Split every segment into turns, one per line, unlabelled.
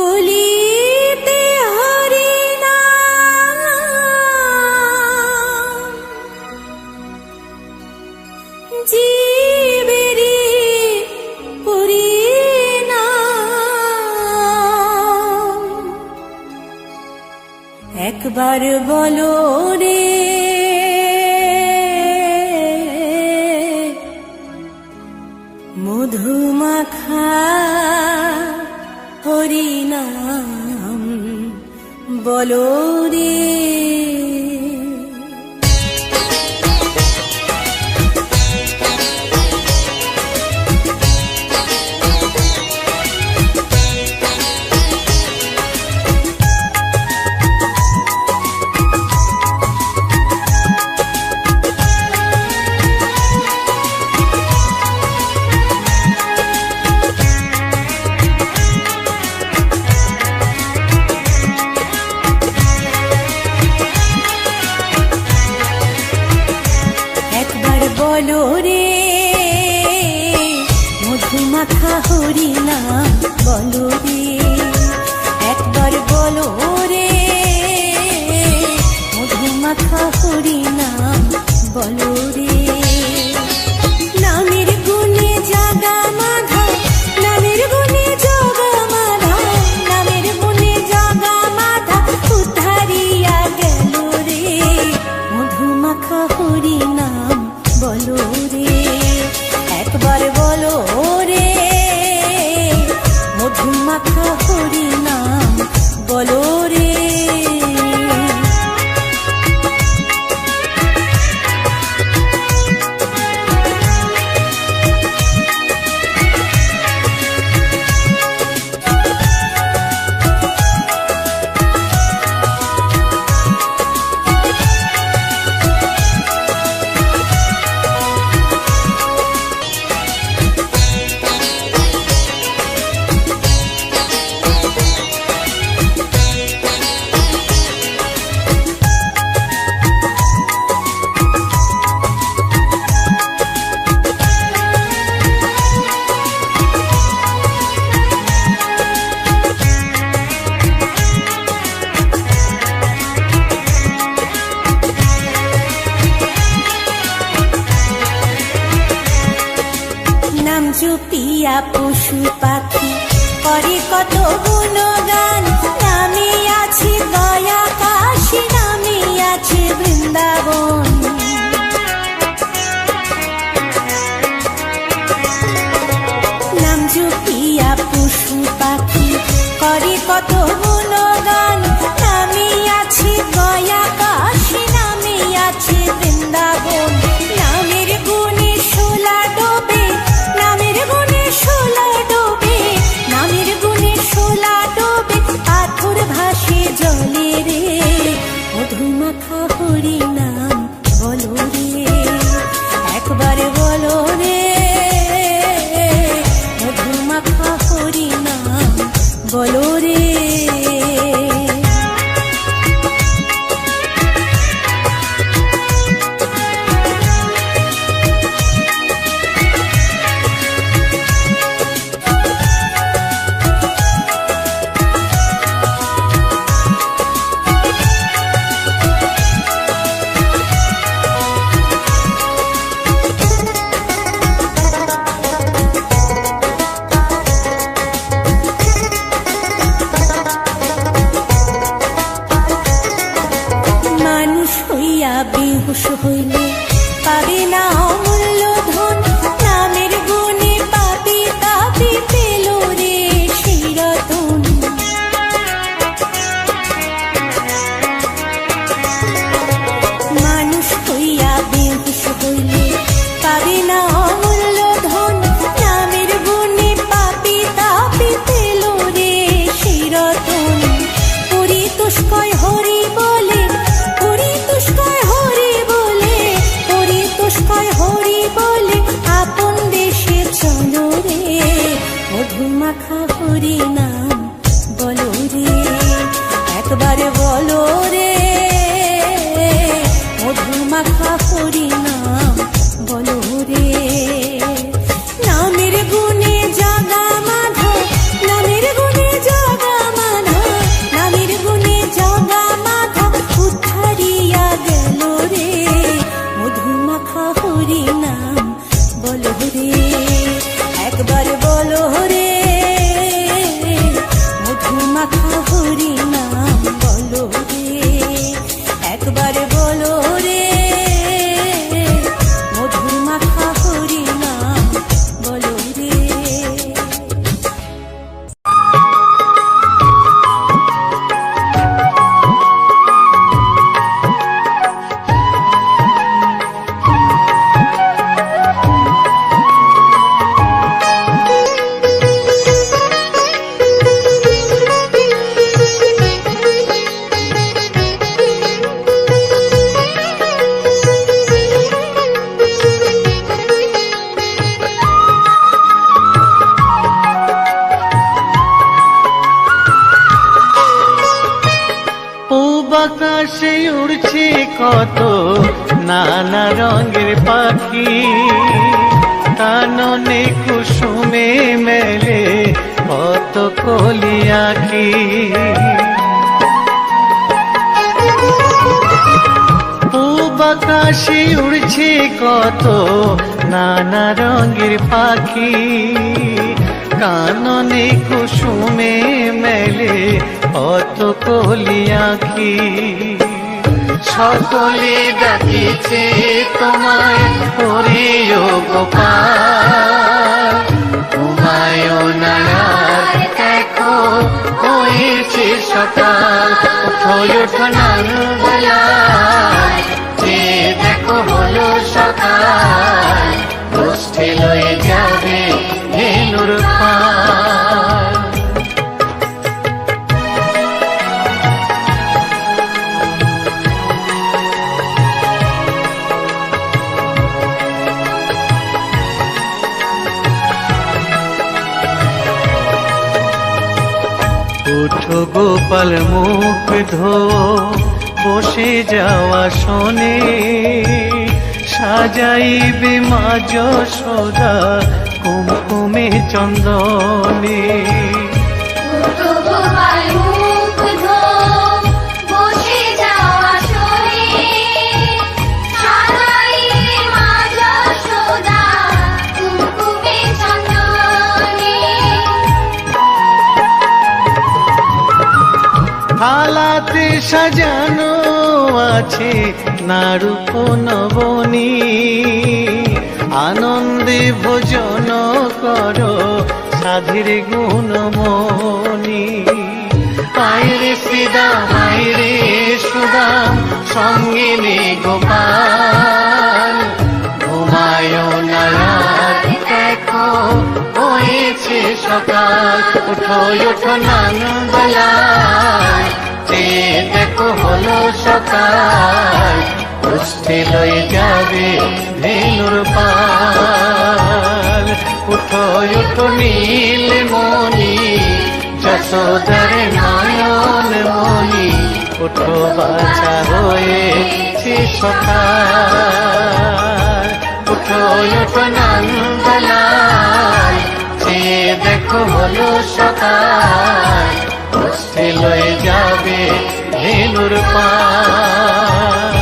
কলিতে হরি নাম জীবেরি পরিণাম। একবার বলো রে মধুমাখা হরি নাম বলো রে। বলো রে মধুমাখা হরি নাম বলো রে। একবার বলো রে মধুমাখা হরি নাম বলো রে। নামের গুণে জাগা মাধা, নামের গুণে জগা মাধা, নামের গুণে জগা মাধা উদ্ধারিয়া গেল রে। মধুমাখা হরি নাম বলো রে। একবার বলো রে মধুমাখা হরি নাম বলো রে। নাম জপিয়া পশু পাখি করে কত গুণগান। নামে আছে দয়া কাশী, নামে আছে বৃন্দাবন। নাম জপিয়া পশু পাখি করে কত গুণগান। নামে আছে দয়া কাশী, নামে আছে বৃন্দাবন। নামের গুণে শোলা ডোবে, নামের গুণে শোলা ডোবে, নামের গুণে শোলা ডোবে, পাথর ভাসে জলে রে। মধুমাখা হরি নাম বলো রে। একবার বলো রে মধুমাখা হরি নাম বলো রে।
আকাশে উড়ছে কত নানা রঙের পাখি, কাননে কুসুমে মেলে কত কলি আঁখি। পূব আকাশে উড়ছে কত নানা রঙের পাখি, কাননে কুসুমে মেলে কত কলি আঁখি। সকলে ডাকিছে তোমায় হরিও গোপাল, তোমায় নারায় দেখো হয়েছে সকাল। ওঠো ওঠো নানবেলায়, যে দেখো হলো সকাল, গোষ্ঠী লয়ে যাবে ধেনুর পাল। ওঠো গোপাল মুখ ধো, বসে যাওয়া শোনে, সাজাইবে মা যশোদা কুমকুমে চন্দনে। থালাতে সাজানো আছে নারূপ নবনী, আনন্দে ভোজন করো সাধীর গুণমণি। আয়রে শ্রীদাম আয়রে সুদাম, সঙ্গে নে গোপাল, ঘুমায় নারায় দেখো হয়েছে সকাল। ওঠো ওঠো নানবেলায়, যে দেখো হলো সকাল, গোষ্ঠী লয়ে যাবে ধেনুর পাল। উঠো উঠো নীলমণি, যশোদার নয়ন মণি, উঠো বাছা হয়েছে সকাল। উঠো উঠো নানবেলায়, যে দেখো হলো সকাল, গোষ্ঠী লয়ে যাবে ধেনুর পাল।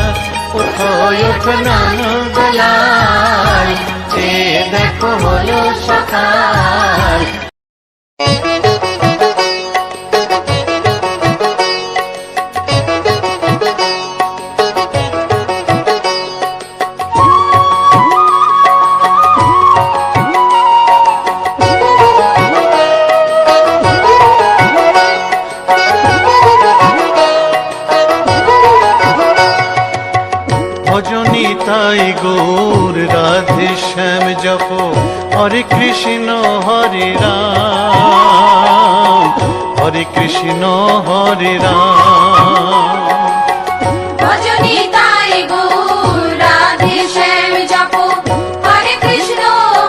উঠো উঠো নানবেলায়, যে দেখো হলো সকাল। ভজনী তাই গৌর রাধে শ্যাম জপ, হরে কৃষ্ণ হরে রাম, হরে কৃষ্ণ হরে রাম।
ভজনী তাই গৌর রাধে শ্যাম জপ, হরে কৃষ্ণ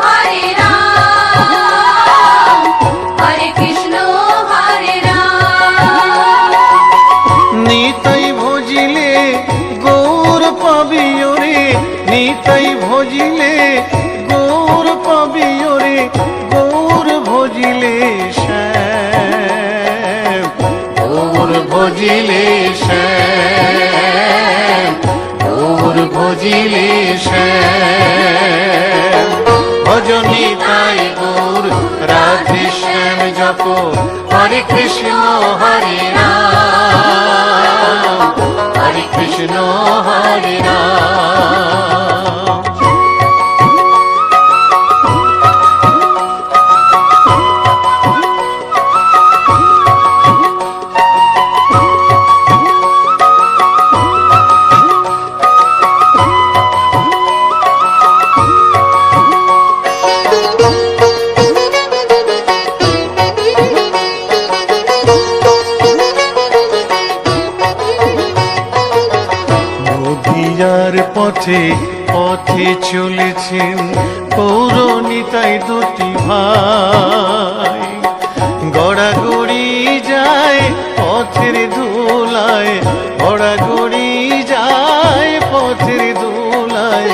হরে রাম, হরে কৃষ্ণ হরে রাম।
নিতাই ভজিলে গৌর পাবি ওরে, নিতাই ভজিলে গৌর পাবি ওরে, গৌর ভজিলে শ্যাম, গৌর ভজিলে শ্যাম, গৌর ভজিলে শ্যাম। ভজনী তাই গৌর রাধে শ্যাম জপ, হরে কৃষ্ণ হরে রাম, হরে কৃষ্ণ হরে রাম। নদিয়ার পথে পথে চলেছেন পৌরনিতাই দুটি ভাই, গড়াগড়ি যায় পথের ধুলায়, বড় গড়াগড়ি যায় পথের দোলায়,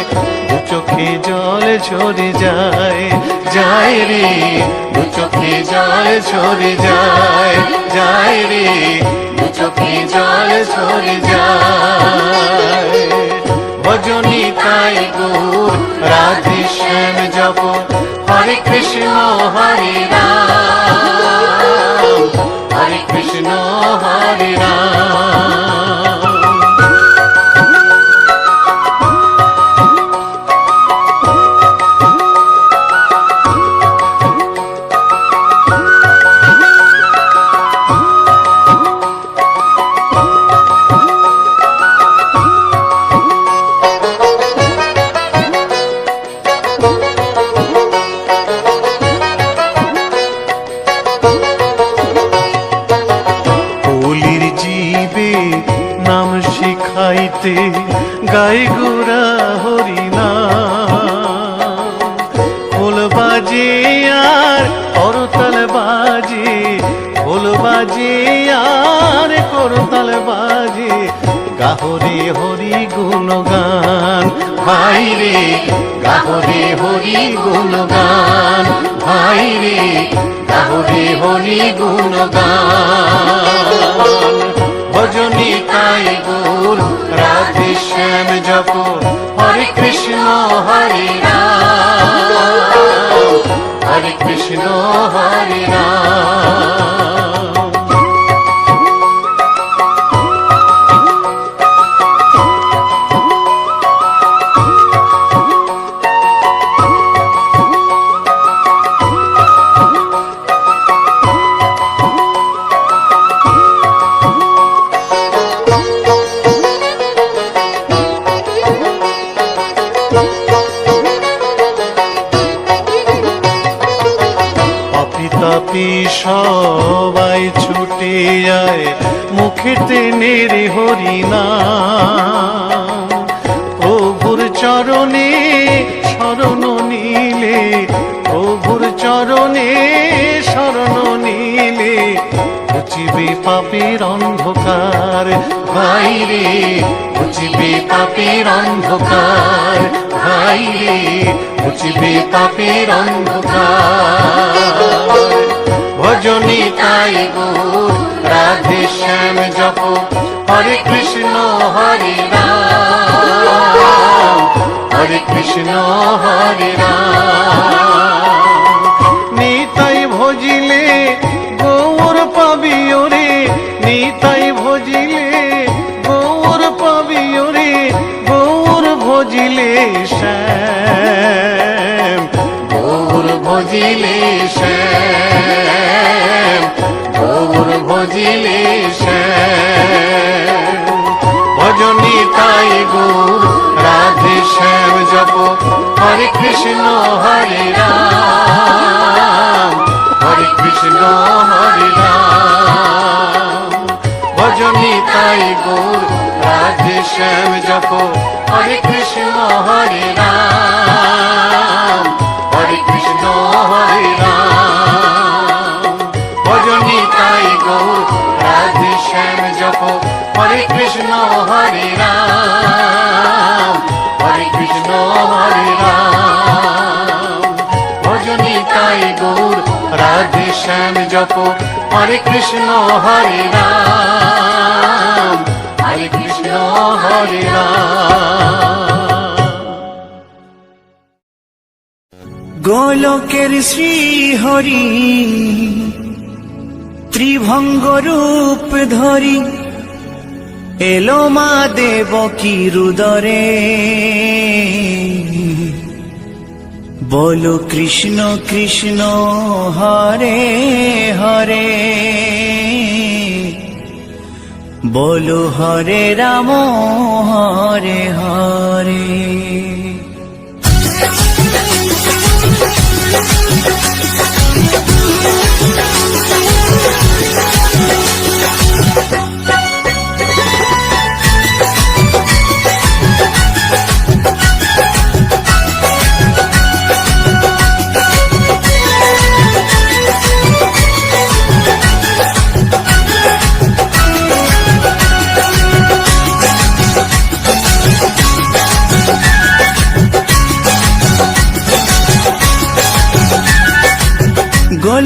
দু চোখে জল ঝরে যায়, যায় রে দু চোখে জল ঝরে যায়, যায় রে দু চোখে জল ঝরে যায়। ভজনী তাই গৌর রাধে শ্যাম জপ, হরে কৃষ্ণ হরে রাম, হরে কৃষ্ণ হরে রাম। নাম শিখাইতে গাই গোরা হরিনাম, খোল বাজে আর করতাল বাজে, খোল বাজে আর করতাল বাজে, গাহরে হরি গুণগান ভাই রে, গাহরে হরি গুণগান ভাই রে, গাহরে হরি গুণগান। ভজনী তাই গৌর রাধে শ্যাম জপ, হরে কৃষ্ণ হরে রাম, হরে কৃষ্ণ হরে রাম। তাপি সবাই ছুটে যায় মুখেতে নেড়ে হরিনাম, প্রভুর চরণে শরণ নিলে, প্রভুর চরণে শরণ নিলে, ঘুচিবে পাপের অন্ধকার ভাই রে, ঘুচিবে পাপের অন্ধকার ভাই রে, ঘুচিবে পাপের অন্ধকার। ভজনী তাই গৌর রাধে শ্যাম জপ, হরে কৃষ্ণ হরে রাম, হরে কৃষ্ণ হরে রাম। নিতাই ভজিলে গৌর পাবি ওরে, নিতাই ভজিলে গৌর পাবি ওরে, গৌর ভজিলে শ্যাম, গৌর ভজিলে শ্যাম, গৌর ভজিলে শ্যাম। ভজনী তাই গৌর রাধে শ্যাম জপ, হরে কৃষ্ণ হরে রাম, হরে কৃষ্ণ হরে রাম। ভজনী তাই গৌর রাধে শ্যাম জপ, হরে কৃষ্ণ হরে রাম, হরে কৃষ্ণ হরে রাম। ভজনী তাই গৌর রাধে শ্যাম জপ, হরে কৃষ্ণ হরে রাম, হরে কৃষ্ণ হরে রাম। ভজনী তাই গৌর রাধে শ্যাম জপ, হরে কৃষ্ণ হরে রাম, হরে কৃষ্ণ হরে রাম।
গোলকের শ্রী হরি ত্রিভঙ্গ রূপ ধরি, এলো মা দেবকীর উদরে, বলো কৃষ্ণ কৃষ্ণ হরে হরে, বলো হরে রাম হরে হরে।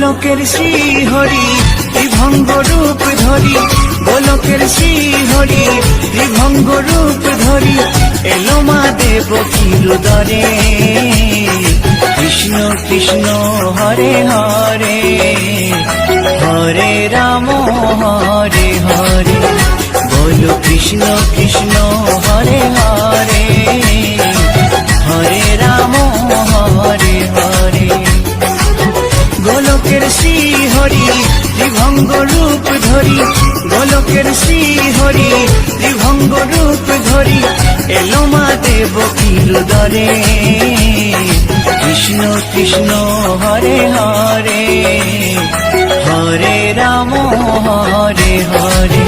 গোলকের শ্রী হরি ত্রিভঙ্গ রূপ ধরি, গোলকের শ্রী হরি ত্রিভঙ্গ রূপ ধরি, এলো মা দেবকীর উদরে। কৃষ্ণ কৃষ্ণ হরে হরে, হরে রাম হরে হরে, বলো কৃষ্ণ কৃষ্ণ হরে হরে, হরে রাম হরে হরে। গোলকের শ্রী হরি ত্রিভঙ্গ রূপ ধরি, গোলকের শ্রী হরি ত্রিভঙ্গ রূপ ধরি, এলো মা দেবকীর উদরে। কৃষ্ণ কৃষ্ণ হরে হরে, হরে রাম হরে হরে,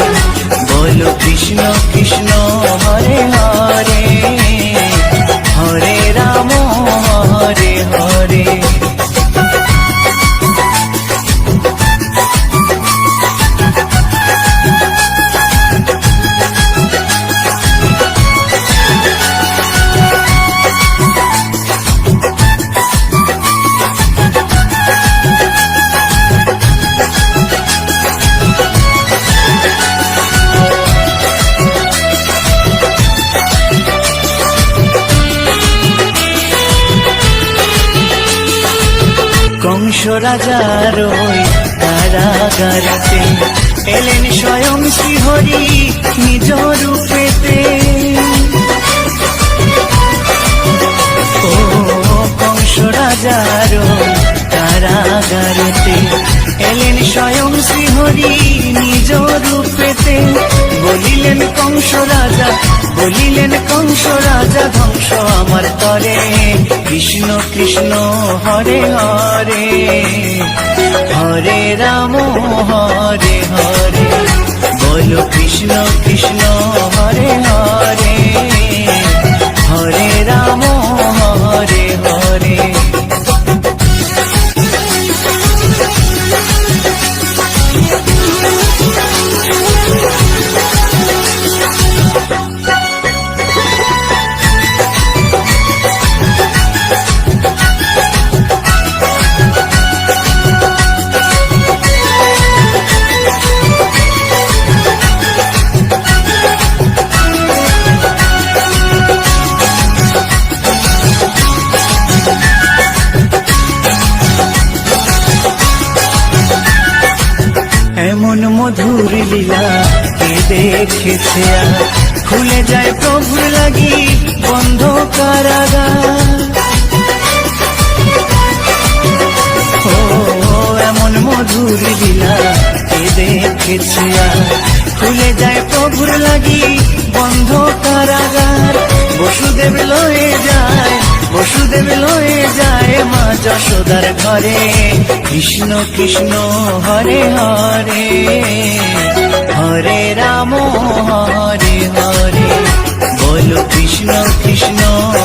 বলো কৃষ্ণ কৃষ্ণ হরে হরে, হরে রাম হরে হরে। কংস রাজার ওই কারাগারেতে এলেন স্বয়ং শ্রীহরি নিজ রূপেতে। ও কংস রাজার ওই কারাগারেতে এলেন স্বয়ং শ্রীহরি নিজ রূপেতে। বলিলেন কংস রাজা, বলিলেন কংস রাজা, ধ্বংস আমার তরে। কৃষ্ণ কৃষ্ণ হরে হরে, হরে রাম হরে হরে, বলো কৃষ্ণ কৃষ্ণ হরে হরে, হরে রাম হরে হরে। এমন মধুর লীলা কে দেখেছে আর, খুলে যায় প্রভুর লাগি বন্ধ কারাগার। ও এমন মধুর লীলা কে দেখেছে আর, খুলে যায় প্রভুর লাগি বন্ধ কারাগার। বসুদেব লয়ে যায়, বসুদেব লয়ে যায় মা যশোদার ঘরে। কৃষ্ণ কৃষ্ণ হরে হরে, হরে রাম হরে হরে, বলো কৃষ্ণ কৃষ্ণ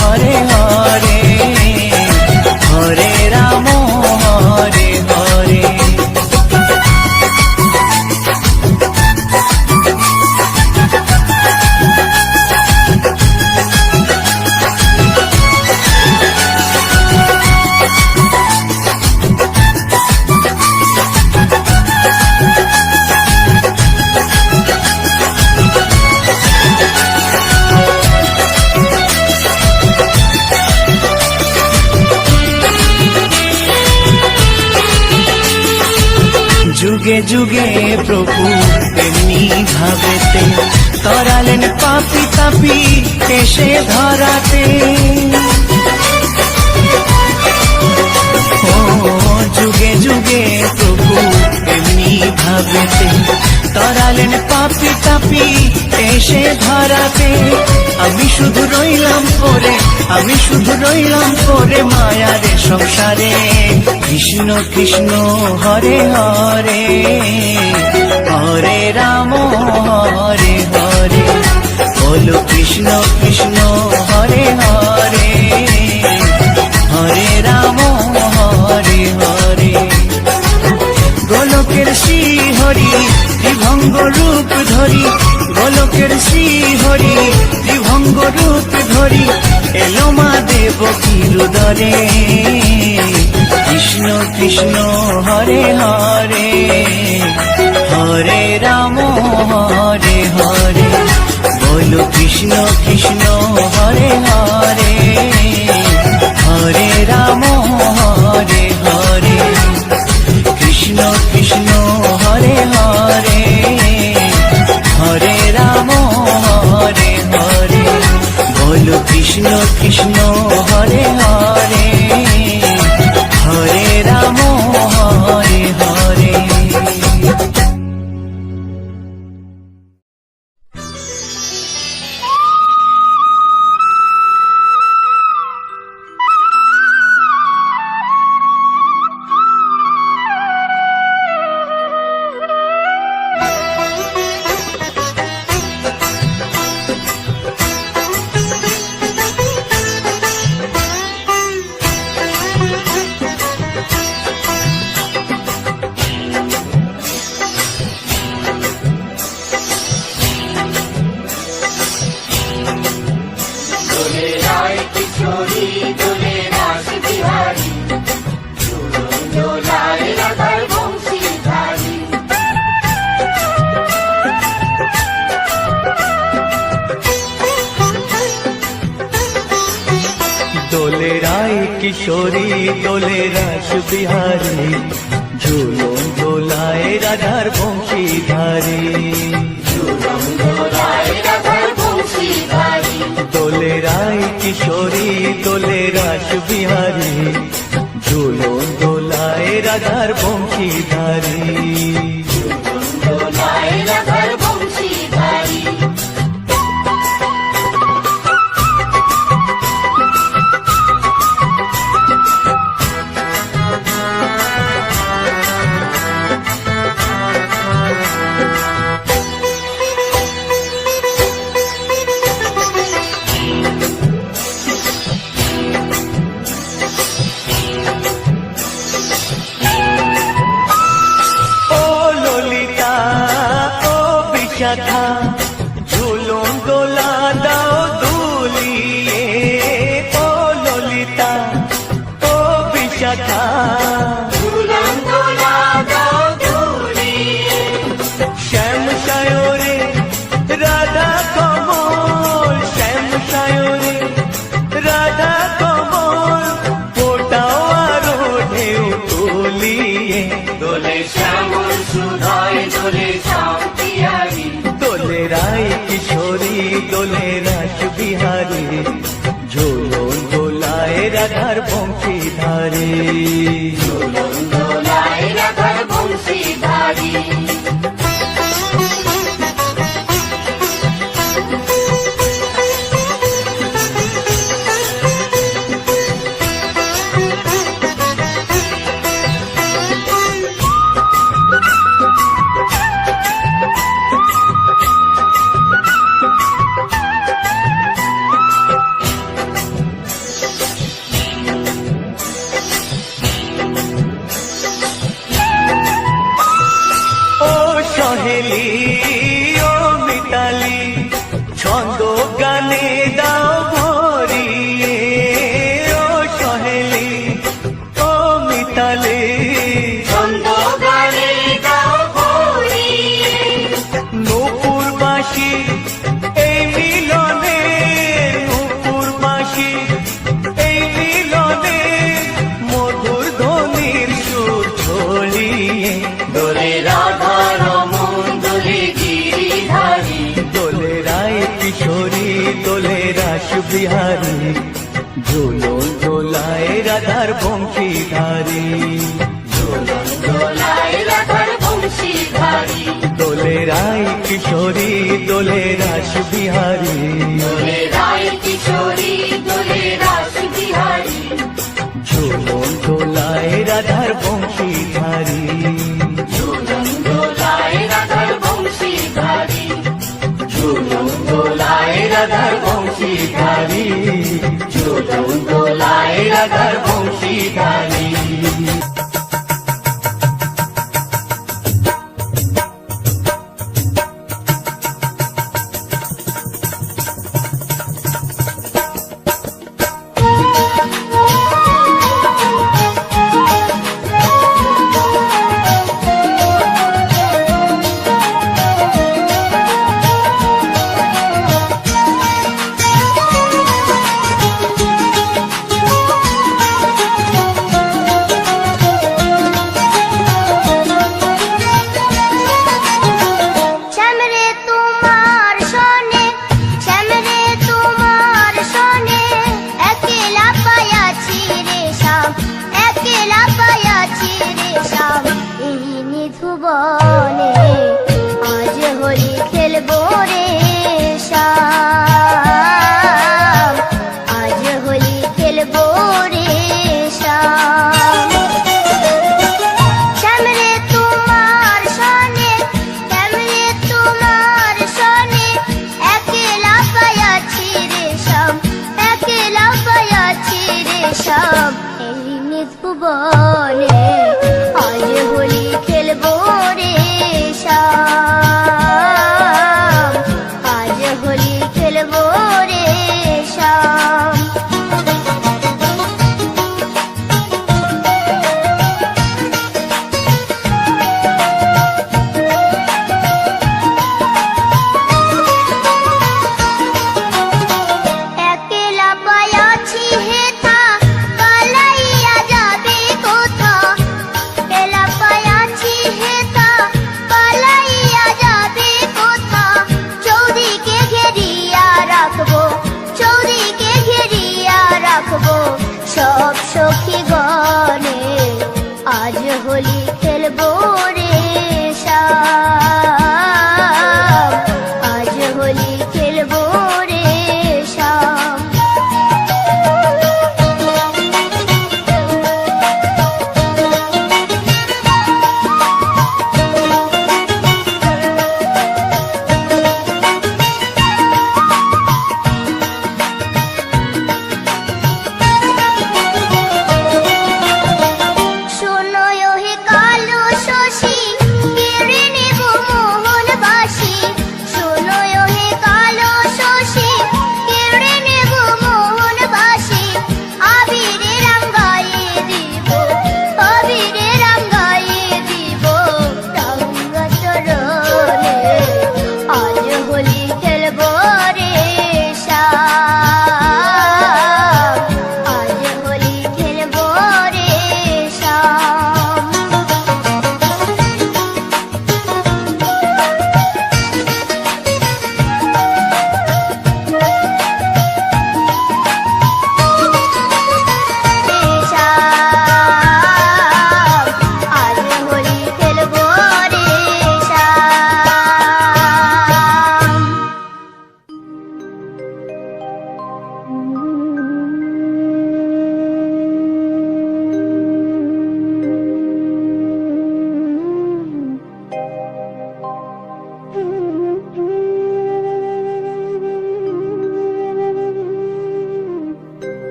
হরে হরে, হরে রাম হরে হরে। যুগে যুগে প্রভু এমনি ভাবেতে, তরালেন পাপি তাপি এসে ধরাতে। ও যুগে যুগে প্রভু এমনি ভাবেতে, তরালেন পাপি তাপি এসে ধরাতে। আমি শুধু রইলাম পরে, আমি শুধু রইলাম পরে মায়ার সংসারে। কৃষ্ণ কৃষ্ণ হরে হরে, হরে রাম হরে হরে, বলো কৃষ্ণ কৃষ্ণ হরে হরে, হরে রাম হরে হরে। গোলকের শ্রী হরি ত্রিভঙ্গ রূপ ধরি, গোলকের শ্রী হরি ত্রিভঙ্গ রূপ ধরি, এলো মা দেবকীর উদরে। কৃষ্ণ কৃষ্ণ হরে হরে হরে রাম হরে হরে বলো কৃষ্ণ কৃষ্ণ হরে হরে হরে রাম হরে হরে কৃষ্ণ কৃষ্ণ হরে হরে হরে রাম হরে হরে বলো কৃষ্ণ কৃষ্ণ হরে হরে হরে রাম হরে হরে দোলে রায় কিশোরী দোলে রাস বিহারী ঝুলন দোলায় রাধার বংশীধারী দোলে রায় কিশোরী দোলে রাস বিহারী ঝুলন দোলায় রাধার বংশীধারী বিশাখা ঝুলন দোলা দাও দুলিয়ে ও ললিতা ও বিশাখা শ্যাম সায়রে রাধা কমল শ্যাম সায়রে রাধা কমল ফোটাও আরো ঢেউ তুলিয়ে দোলে শ্যামল সুধায় দোলে দোলে রায় কিশোরী দোলে রাস বিহারী ঝোলন দোলায় রাধার বংশীধারী সহেলি ও মিতালি ছন্দ গানে দাও ভরিয়ে ও সহেলি ও মিতালি ছন্দ গানে দাও ভরিয়ে নূপুর বাঁশি এই মিলনে নূপুর বাঁশি এই মিলনে মধুর ধ্বনির সুর ছড়িয়ে দোলে রাধা দোলে রায় কিশোরী দোলে রাস বিহারী ঝুলন দোলায় রাধার বংশীধারী দোলে রায় কিশোরী দোলে রাস বিহারী ঝুলন দোলায় রাধার বংশীধারী রাধার বংশীধারী ঝুলন দোলায় রাধার বংশীধারী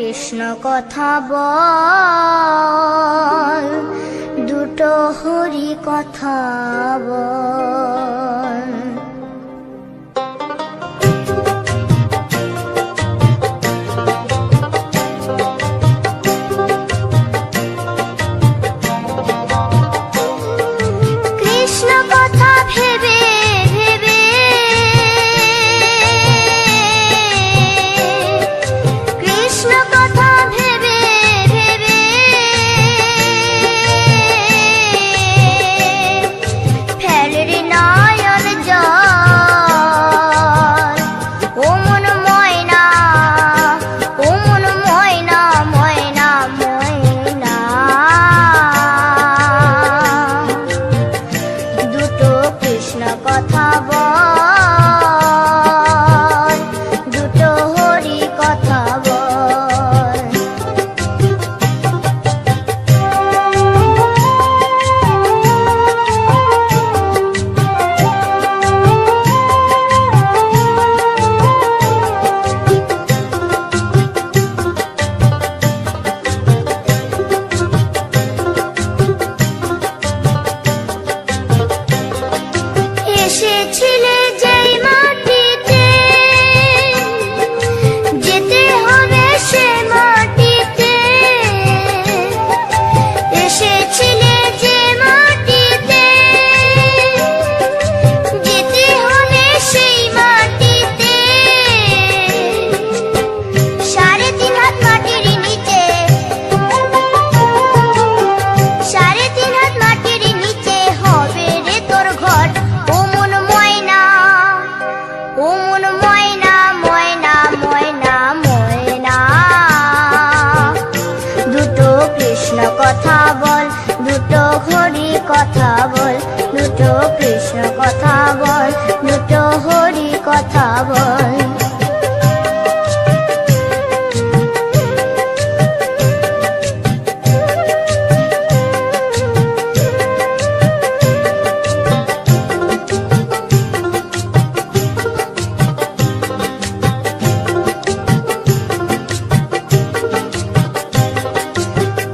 কৃষ্ণ কথা বল, দুটো হরি কথা বল। কৃষ্ণ কথা ভেবে ভেবে, কৃষ্ণ কথা ভেবে ভেবে ফেলে রে নয়ন জল। ও মন ময়না, ও মন ময়না, ময়না ময়না। দুটো কৃষ্ণ কথা বল, দুটো হরি কথা বল। এসেছিলে যেই মাটিতে, যেতে হবে সে মাটিতে। এসেছিলে যে মাটিতে, যেতে হবে সেই মাটিতে। 3.5 হাত মাটির নিচে, 3.5 হাত মাটির নিচে হবে রে তোর ঘর। ও মন ময়না, ও মন ময়না, ময়না ময়না ময়না। দুটো কৃষ্ণ কথা বল, দুটো হরি কথা বল। দুটো কৃষ্ণ কথা বল, দুটো হরি কথা বল।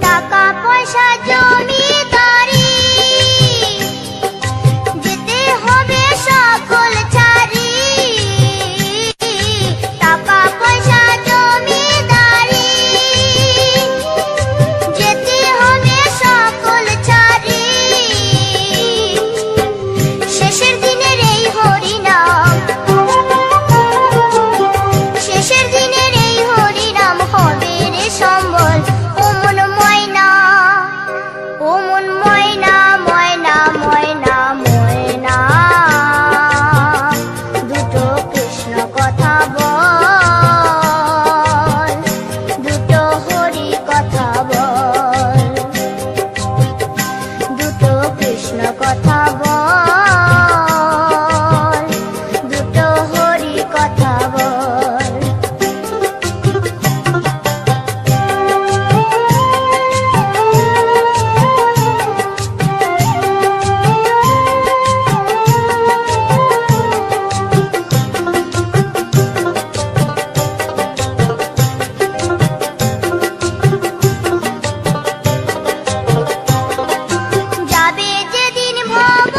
টাকা পয়সা জমিদারি, যেতে হবে সকল ছাড়ি। টাকা পয়সা জমিদারি, যেতে হবে সকল ছাড়ি। শেষের দিনের এই হরিনাম, শেষের দিনের এই হরিনাম হবে রে সম্বল। ও মন ময়না, ও মন ময়না, ময়না ময়না ময়না। দুটো কৃষ্ণ কথা বল, দুটো হরি কথা বল। দুটো কৃষ্ণ কথা বল, দুটো হরি কথা বল। যাবে যেদিন ভব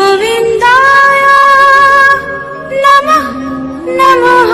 গোবিন্দায় নমঃ নমঃ।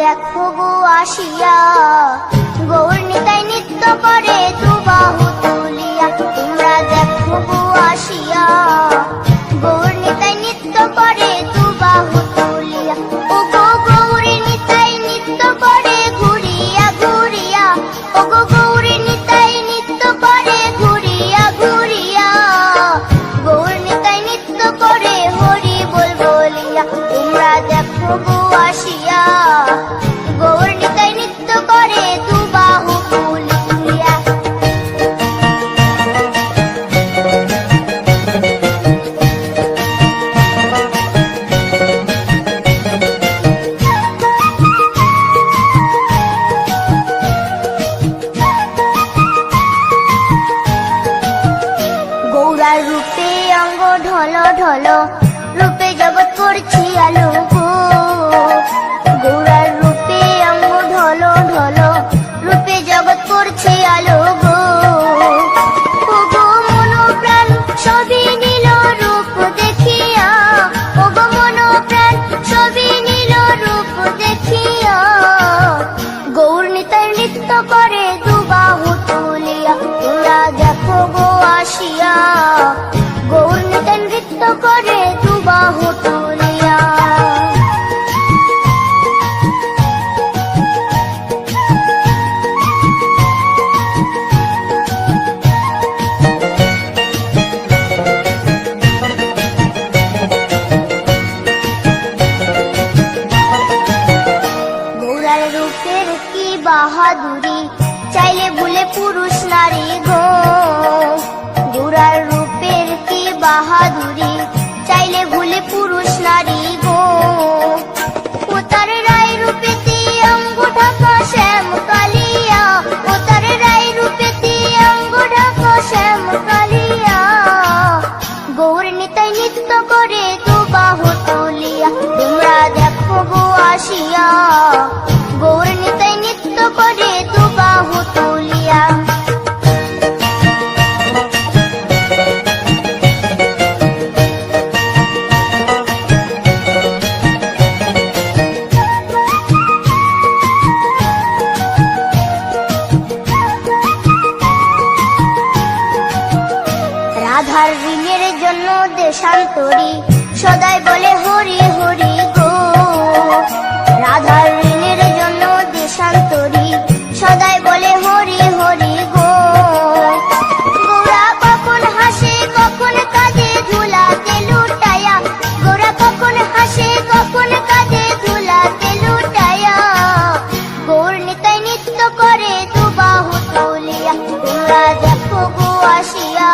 দেখো গো আসিয়া গৌর নিতাই নৃত্য করে দুবাহু তুলিয়া। তোমরা দেখো গো আসিয়া গৌর নিতাই নৃত্য করে দুবাহু তুলিয়া। ও গো গৌরী নিতাই নৃত্য করে ঘুরিয়া ঘুরিয়া। ও গো গৌরী নিতাই নৃত্য করে ঘুরিয়া ঘুরিয়া। গৌর নিতাই নৃত্য করে হরি বল বলিয়া। তোমরা দেখো গো আসিয়া গৌর নিতাই নৃত্য করে নৃত্য করে দুবাহু তুলিয়া, তোমরা দেখো গো আসিয়া, গৌর নিতাই নৃত্য করে দুবাহু তুলিয়া। গৌরার রূপের কি বাহাদুরি, চাইলে ভুলে পুরুষ নারী গো। গৌরার রূপের কি বাহাদুরি, চাইলে ভুলে পুরুষ নারী গো। ও তার রায় রূপেতে অঙ্গ ঢাকা শ্যাম কালিয়া, ও তার রায় রূপেতে অঙ্গ ঢাকা শ্যাম কালিয়া। গৌর নিতাই নৃত্য করে দুবাহু তুলিয়া, তোমরা দেখো গো আসিয়া, গৌর নিতাই নৃত্য করে দুবাহু তুলিয়া। রাধার ঋণের জন্য দেশান্তরী সদাই বলে হরি হরি গো। রাধার ঋণের জন্য দেশান্তরী সদাই বলে হরি হরি গো। গৌরা কখন হাসে কখন কাঁদে ধুলাতে লুটায়া, গৌরা কখন হাসে কখন কাঁদে ধুলাতে লুটায়া। গৌর নিতাই নৃত্য করে দুবাহু তুলিয়া, তোমরা দেখো গো আসিয়া,